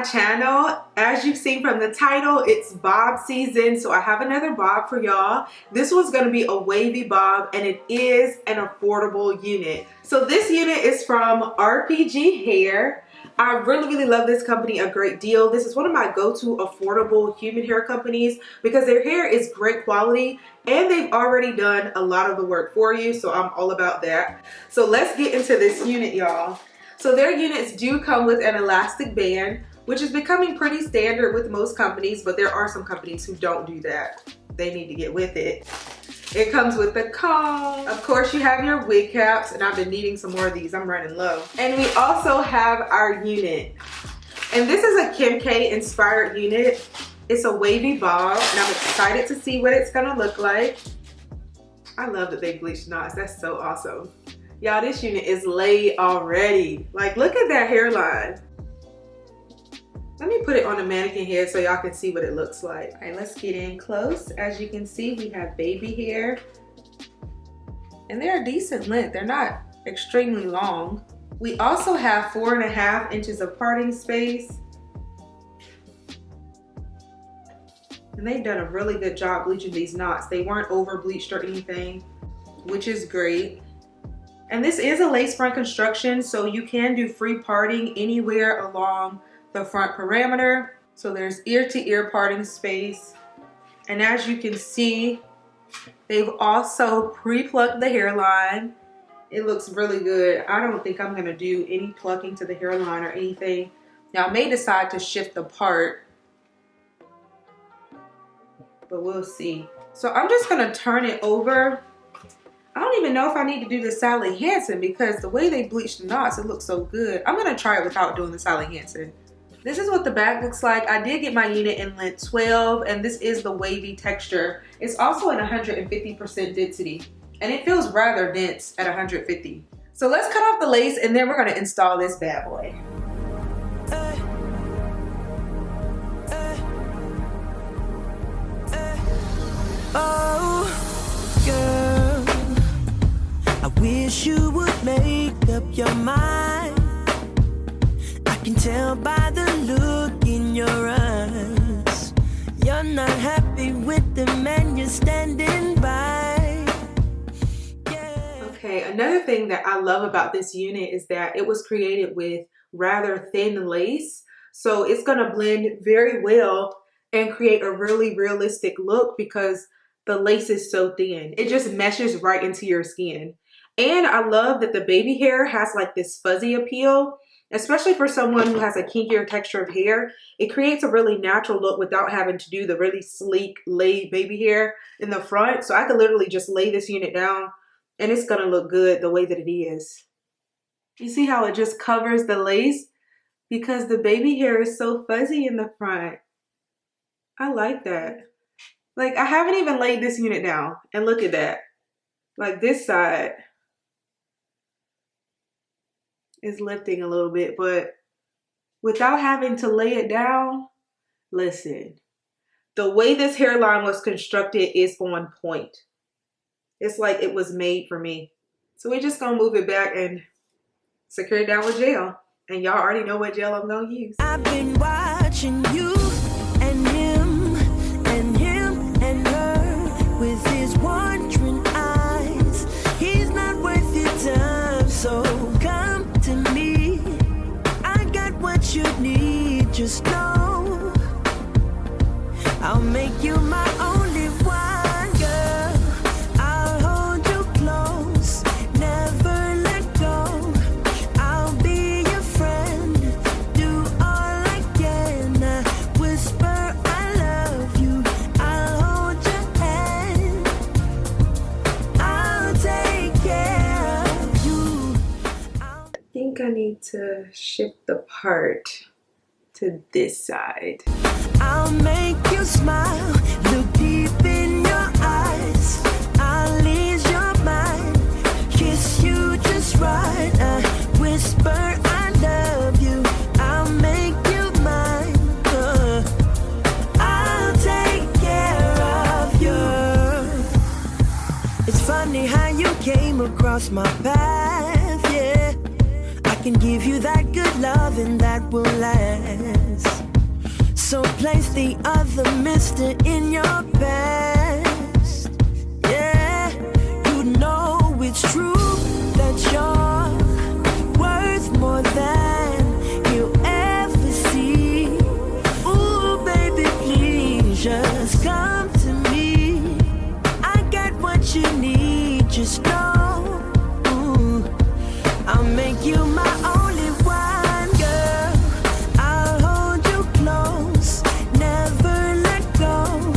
my channel. As you've seen from the title, it's bob season, so I have another bob for y'all. This one's going to be a wavy bob, and it is an affordable unit. So this unit is from Rpghair. I really love this company a great deal. This is one of my go-to affordable human hair companies because their hair is great quality and they've already done a lot of the work for you, so I'm all about that. So let's get into this unit, y'all. So their units do come with an elastic band, which is becoming pretty standard with most companies, but there are some companies who don't do that. They need to get with it. It comes with the comb. Of course, you have your wig caps, and I've been needing some more of these. I'm running low. And we also have our unit. And this is a Kim K inspired unit. It's a wavy bob, and I'm excited to see what it's gonna look like. I love that they bleached knots. That's so awesome. Y'all, this unit is laid already. Like, look at that hairline. Let me put it on a mannequin head so y'all can see what it looks like. All right, let's get in close. As you can see, we have baby hair. And they're a decent length. They're not extremely long. We also have 4.5 inches of parting space. And they've done a really good job bleaching these knots. They weren't over bleached or anything, which is great. And this is a lace front construction, so you can do free parting anywhere along the front parameter. So there's ear to ear parting space. And as you can see, they've also pre-plucked the hairline. It looks really good. I don't think I'm gonna do any plucking to the hairline or anything. Now I may decide to shift the part, but we'll see. So I'm just gonna turn it over. I don't even know if I need to do the Sally Hansen because the way they bleached the knots, it looks so good. I'm gonna try it without doing the Sally Hansen. This is what the back looks like. I did get my unit in length 12, and this is the wavy texture. It's also at 150% density, and it feels rather dense at 150. So let's cut off the lace, and then we're gonna install this bad boy. Oh, girl, I wish you would make up your mind. I can tell by the look in your eyes. You're not happy with the man you're standing by. Yeah. Okay, another thing that I love about this unit is that it was created with rather thin lace. So it's gonna blend very well and create a really realistic look because the lace is so thin. It just meshes right into your skin. And I love that the baby hair has like this fuzzy appeal. Especially for someone who has a kinkier texture of hair, it creates a really natural look without having to do the really sleek, laid baby hair in the front. So I could literally just lay this unit down and it's gonna look good the way that it is. You see how it just covers the lace? Because the baby hair is so fuzzy in the front. I like that. Like, I haven't even laid this unit down, and look at that. Like, this side is lifting a little bit, but without having to lay it down, listen, the way this hairline was constructed is on point. It's like it was made for me. So we're just gonna move it back and secure it down with gel. And y'all already know what gel I'm gonna use. I've been watching you and him and him and her with his wandering eyes. He's not worth your time, so come to me. I got what you need, just know I'll make you my only one, girl. I'll hold you close, never let go. I'll be your friend, do all I can. Whisper I love you, I'll hold your hand. I'll take care of you. I think I need to shift the part to this side. I'll make you smile, look deep in your eyes. I'll ease your mind, kiss you just right. Whisper I love you, I'll make you mine. I'll take care of you. It's funny how you came across my path, yeah. I can give you that good love and that will last. So place the other mister in your best. Yeah, you know it's true that you're worth more than you'll ever see. Ooh, baby, please just come to me. I got what you need, just know. Ooh, I'll make you my only one, girl. I'll hold you close, never let go.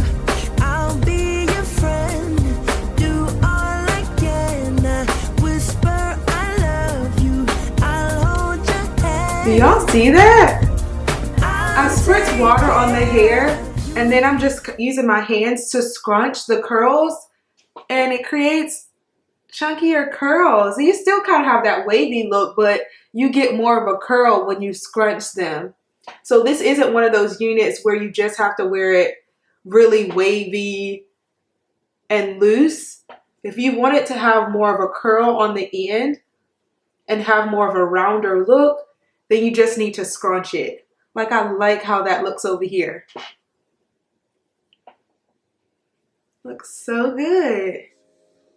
I'll be your friend, do all I can. Whisper I love you, I'll hold your hand. Do y'all see that? I spritz water on the hair and then I'm just using my hands to scrunch the curls and it creates chunkier curls. You still kind of have that wavy look, but you get more of a curl when you scrunch them. So this isn't one of those units where you just have to wear it really wavy and loose. If you want it to have more of a curl on the end and have more of a rounder look, then you just need to scrunch it. Like I like how that looks over here. Looks so good.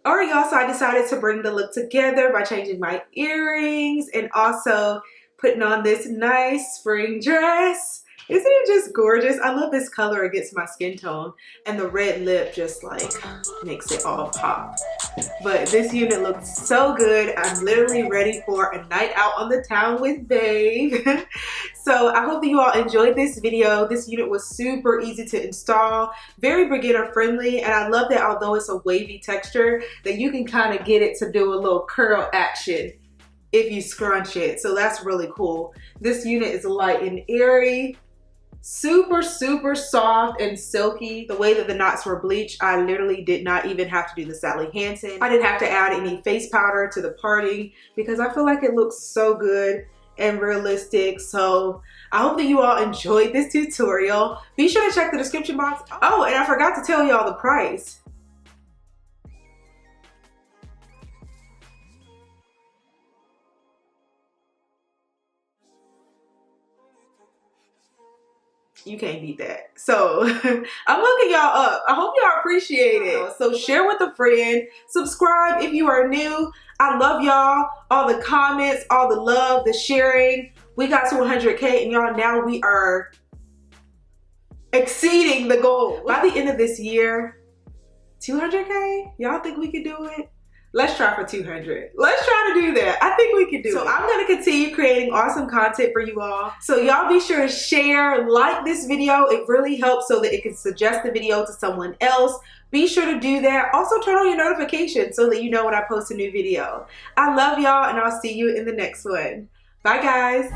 Alright y'all, so I decided to bring the look together by changing my earrings and also putting on this nice spring dress. Isn't it just gorgeous? I love this color against my skin tone, and the red lip just like makes it all pop. But this unit looks so good. I'm literally ready for a night out on the town with babe. So I hope that you all enjoyed this video. This unit was super easy to install, very beginner friendly, and I love that although it's a wavy texture, that you can kind of get it to do a little curl action if you scrunch it. So that's really cool. This unit is light and airy. Super soft and silky. The way that the knots were bleached, I literally did not even have to do the Sally Hansen. I didn't have to add any face powder to the parting because I feel like it looks so good and realistic. So I hope that you all enjoyed this tutorial. Be sure to check the description box. Oh, and I forgot to tell y'all the price. You can't beat that. So I'm hooking y'all up. I hope y'all appreciate it. So share with a friend. Subscribe if you are new. I love y'all. All the comments, all the love, the sharing. We got to 100K and y'all, now we are exceeding the goal. By the end of this year, 200K? Y'all think we could do it? Let's try for 200. Let's try to do that. I think we can do it. So I'm going to continue creating awesome content for you all. So y'all be sure to share, like this video. It really helps so that it can suggest the video to someone else. Be sure to do that. Also turn on your notifications so that you know when I post a new video. I love y'all and I'll see you in the next one. Bye guys.